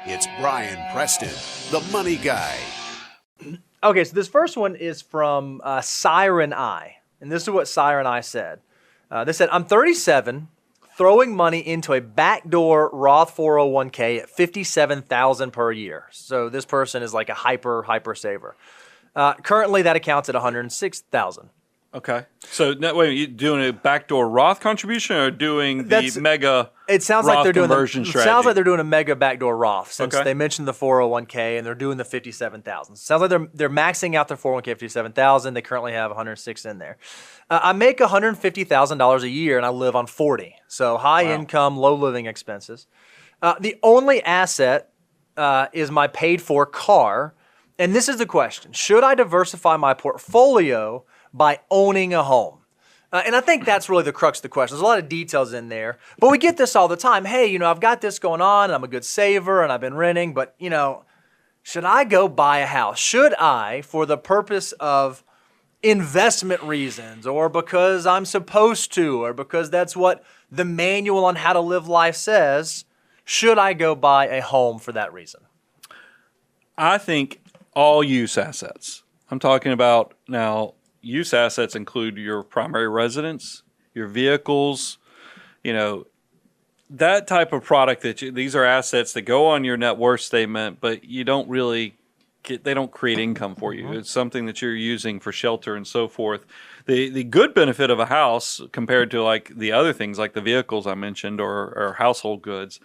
It's Brian Preston, the money guy. Okay, so this first one is from Siren Eye. And this is what Siren Eye said. They said, I'm 37, throwing money into a backdoor Roth 401k at $57,000 per year. So this person is like a hyper saver. Currently, that accounts at $106,000. Okay. So, wait, you doing a backdoor Roth contribution or doing the mega It sounds Roth like they're doing conversion strategy? It sounds like they're doing a mega backdoor Roth since Okay. they mentioned the 401k and they're doing the $57,000. Sounds like they're maxing out their 401k $57,000. They currently have 106 in there. I make $150,000 a year and I live on 40. So high income, low living expenses. The only asset is my paid for car. And this is the question: should I diversify my portfolio by owning a home? And I think that's really the crux of the question. There's a lot of details in there, but we get this all the time. Hey, I've got this going on, and I'm a good saver, and I've been renting, but, should I go buy a house? Should I, for the purpose of investment reasons, or because I'm supposed to, or because that's what the manual on how to live life says, should I go buy a home for that reason? I think all use assets. I'm talking about now. Use assets include your primary residence, your vehicles, that type of product these are assets that go on your net worth statement, but you don't really they don't create income for you. It's something that you're using for shelter and so forth. The good benefit of a house compared to like the other things like the vehicles I mentioned or household goods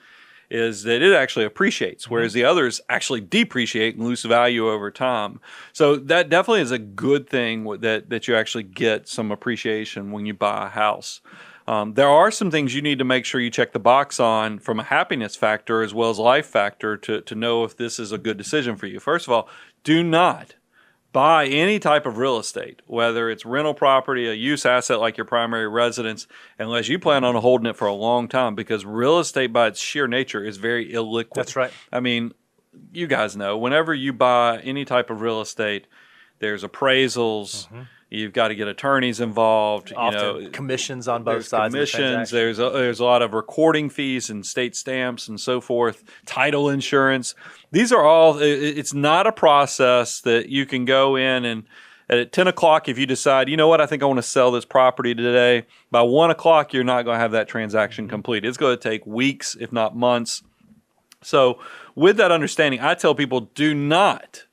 is that it actually appreciates, whereas the others actually depreciate and lose value over time. So that definitely is a good thing that you actually get some appreciation when you buy a house. There are some things you need to make sure you check the box on from a happiness factor as well as life factor to know if this is a good decision for you. First of all, do not buy any type of real estate, whether it's rental property, a use asset like your primary residence, unless you plan on holding it for a long time, because real estate by its sheer nature is very illiquid. That's right. I mean, you guys know, whenever you buy any type of real estate, there's appraisals, you've got to get attorneys involved. Often commissions on both sides. Commissions. There's a lot of recording fees and state stamps and so forth. Title insurance. These are all. It's not a process that you can go in and at 10 o'clock if you decide, you know what, I think I want to sell this property today. By 1 o'clock, you're not going to have that transaction complete. It's going to take weeks, if not months. So with that understanding, I tell people do not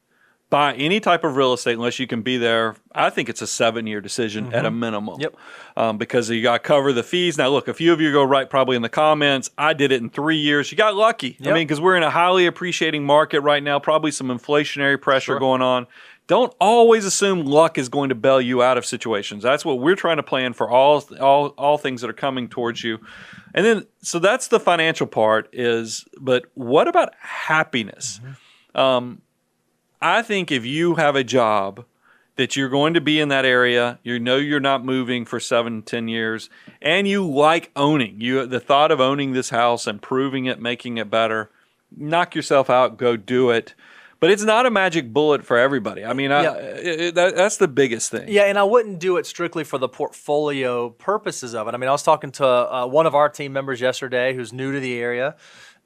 buy any type of real estate unless you can be there. I think it's a 7-year decision at a minimum. Yep. Because you got to cover the fees. Now, look, a few of you go right probably in the comments, I did it in 3 years. You got lucky. Yep. I mean, because we're in a highly appreciating market right now, probably some inflationary pressure going on. Don't always assume luck is going to bail you out of situations. That's what we're trying to plan for all things that are coming towards you. And then, so that's the financial part but what about happiness? I think if you have a job that you're going to be in that area, you're not moving for 7-10 years, and you like owning, the thought of owning this house, improving it, making it better, knock yourself out, go do it. But it's not a magic bullet for everybody. I mean, that's the biggest thing. Yeah, and I wouldn't do it strictly for the portfolio purposes of it. I mean, I was talking to one of our team members yesterday who's new to the area.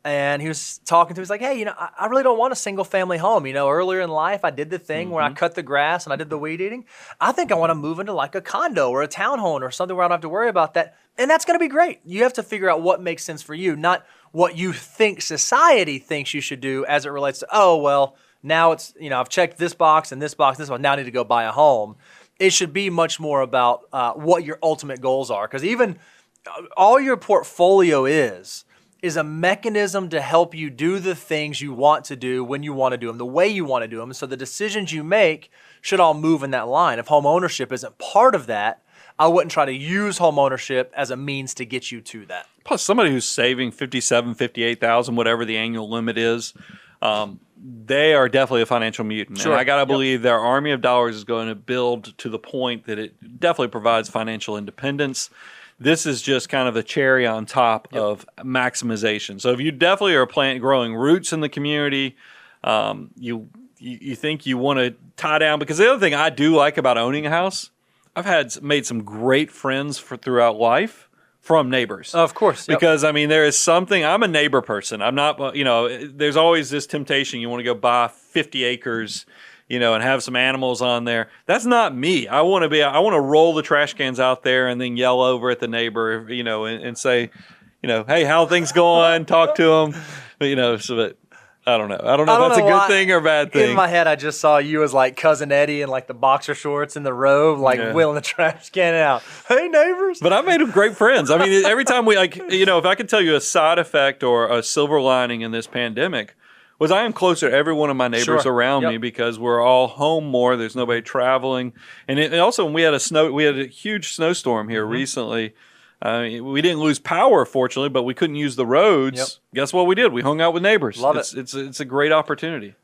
And he was talking to me, he's like, hey, I really don't want a single family home. Earlier in life, I did the thing where I cut the grass and I did the weed eating. I think I want to move into like a condo or a townhome or something where I don't have to worry about that. And that's going to be great. You have to figure out what makes sense for you, not what you think society thinks you should do as it relates to, now it's, I've checked this box and this box, this one, now I need to go buy a home. It should be much more about what your ultimate goals are. Because even all your portfolio is a mechanism to help you do the things you want to do when you want to do them, the way you want to do them. So the decisions you make should all move in that line. If home ownership isn't part of that, I wouldn't try to use home ownership as a means to get you to that. Plus, somebody who's saving $57,000, $58,000, whatever the annual limit is, they are definitely a financial mutant. Sure. And I got to believe their army of dollars is going to build to the point that it definitely provides financial independence. This is just kind of the cherry on top of maximization. So if you definitely are growing roots in the community, you think you want to tie down. Because the other thing I do like about owning a house, I've made some great friends throughout life from neighbors. Of course. Yep. Because, I mean, there is something, I'm a neighbor person. I'm not, there's always this temptation. You want to go buy 50 acres, and have some animals on there. That's not me. I want to roll the trash cans out there and then yell over at the neighbor, and say, hey, how things going? Talk to them. But I don't know. I don't know if that's a good thing or a bad thing. In my head, I just saw you as like Cousin Eddie in like the boxer shorts and the robe, wheeling the trash can out. Hey, neighbors. But I made them great friends. I mean, every time we if I could tell you a side effect or a silver lining in this pandemic was I am closer to every one of my neighbors around me because we're all home more. There's nobody traveling. And also when we had a huge snowstorm here recently. We didn't lose power, fortunately, but we couldn't use the roads. Yep. Guess what we did? We hung out with neighbors. Love it. It's a great opportunity.